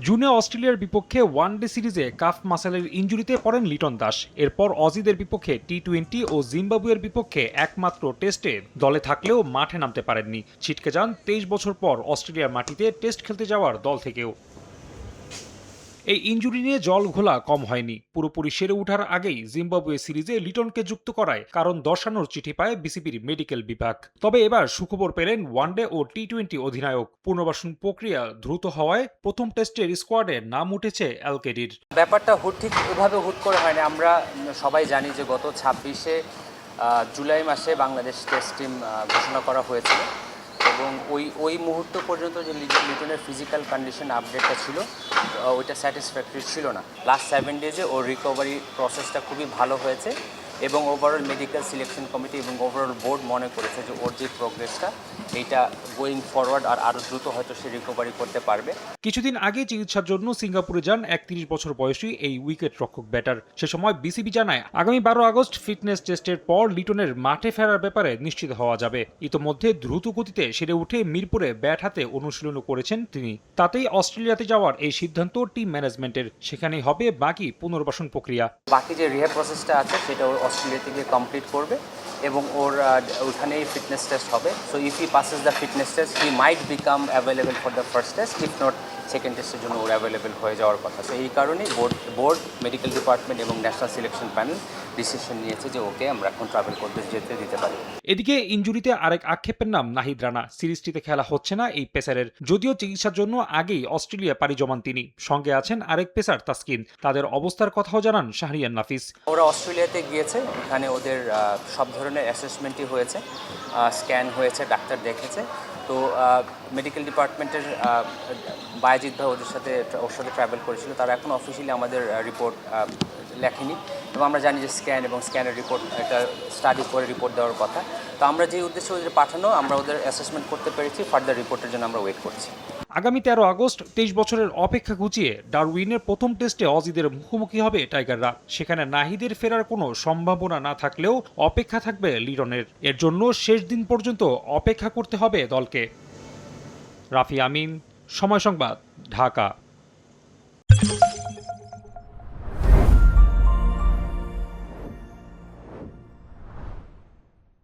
জুনে অস্ট্রেলিয়ার বিপক্ষে ওয়ানডে সিরিজে কাফ মাসেলের ইনজুরিতে পড়েন লিটন দাস। এরপর অজিদের বিপক্ষে টি-20 ও জিম্বাবুয়ের বিপক্ষে একমাত্র টেস্টে দলে থাকলেও মাঠে নামতে পারেননি। ছিটকে যান 23 বছর পর অস্ট্রেলিয়ার মাটিতে টেস্ট খেলতে যাওয়ার দল থেকেও। এই ইনজুরি নিয়ে জল ঘোলা কম হয়নি। পুরোপুরি সেরে ওঠার আগেই জিম্বাবুয়ে সিরিজে লিটনকে যুক্ত করায় কারণ দর্শানোর চিঠি পায় বিসিবির মেডিকেল বিভাগ। তবে এবার সুখবর পেলেন ওয়ানডে ও টি-20 অধিনায়ক। পুনর্বাসন প্রক্রিয়া দ্রুত হওয়ায় প্রথম টেস্টের স্কোয়াডে নাম উঠেছে এলকেডির। ব্যাপারটা ঠিক ওভাবে হুট করে হয়নি। আমরা সবাই জানি যে গত 26শে জুলাই মাসে বাংলাদেশ টেস্ট টিম ঘোষণা করা হয়েছিল এবং ওই মুহূর্ত পর্যন্ত যে লিটনের ফিজিক্যাল কন্ডিশন আপডেটটা ছিল ওইটা স্যাটিসফ্যাক্টরি ছিল না। লাস্ট 7 ডেজে ওর রিকভারি প্রসেসটা খুবই ভালো হয়েছে এবং ওভারঅল মেডিকেল সিলেকশন কমিটি এবং ওভারঅল বোর্ড মনে করেছে যে ওর যে প্রোগ্রেসটা এইটা গোয়িং ফরওয়ার্ড আরও দ্রুত হয়তো সে রিকভারি করতে পারবে। কিছুদিন আগে চিকিৎসার জন্য সিঙ্গাপুরে যান 31 বছর বয়সী এই উইকেট রক্ষক ব্যাটার। সে সময় বিসিবি জানায় আগামী 12 আগস্ট ফিটনেস টেস্টের পর লিটনের মাঠে ফেরার ব্যাপারে নিশ্চিত হওয়া যাবে। ইতোমধ্যে দ্রুত গতিতে সেরে উঠে মিরপুরে ব্যাট হাতে অনুশীলনও করেছেন তিনি। তাতেই অস্ট্রেলিয়াতে যাওয়ার এই সিদ্ধান্ত টিম ম্যানেজমেন্টের। সেখানেই হবে বাকি পুনর্বাসন প্রক্রিয়া। বাকি যে রিহ্যাব প্রসেসটা আছে সেটা ও অস্ট্রেলিয়াতে গিয়ে কমপ্লিট করবে এবং ওর ওইখানেই ফিটনেস টেস্ট হবে। So if he passes the fitness test he might become available for the first test, if not second টেস্টের জন্য ওর অ্যাভেলেবেল হয়ে যাওয়ার কথা। সো এই কারণেই বোর্ড মেডিকেল ডিপার্টমেন্ট এবং ন্যাশনাল সিলেকশন প্যানেল ডিসিশন নিয়েছে যে ওকে আমরা এখন ট্রাভেল করতে যেতে দিতে পারি। এদিকে ইনজুরিতে আরেক আক্ষেপের নাম নাহিদ রানা। সিরিজটিতে খেলা হচ্ছে না এই পেসারের। যদিও চিকিৎসার জন্য আগেই অস্ট্রেলিয়া পাড়ি জমান তিনি। সঙ্গে আছেন আরেক পেসার তাসকিন। তাদের অবস্থার কথাও জানান শাহরিয়ার নাফিস। ওরা অস্ট্রেলিয়াতে গিয়েছে, এখানে ওদের সব ধরনের অ্যাসেসমেন্টই হয়েছে, স্ক্যান হয়েছে, ডাক্তার দেখেছে। তো মেডিকেল ডিপার্টমেন্টের বায়েজিৎ ভাই ওর সাথে ট্রাভেল করেছিল। তারা এখন অফিসিয়ালি আমাদের রিপোর্ট লেখেনি এবং আমরা জানি যে স্ক্যান এবং স্ক্যানের রিপোর্ট একটা স্টাডি করে রিপোর্ট দেওয়ার কথা। তো আমরা যে উদ্দেশ্যে ওদের পাঠানো, আমরা ওদের অ্যাসেসমেন্ট করতে পেরেছি। ফার্দার রিপোর্টের জন্য আমরা ওয়েট করছি। আগামী 13 আগস্ট 23 বছরের অপেক্ষা ঘুচিয়ে ডারউইনের প্রথম টেস্টে অজিদের মুখোমুখি হবে টাইগাররা। সেখানে নাহিদের ফেরার কোনো সম্ভাবনা না থাকলেও অপেক্ষা থাকবে লিটনের। এর জন্য শেষ দিন পর্যন্ত অপেক্ষা করতে হবে দলকে। রাফি আমিন, সময় সংবাদ, ঢাকা।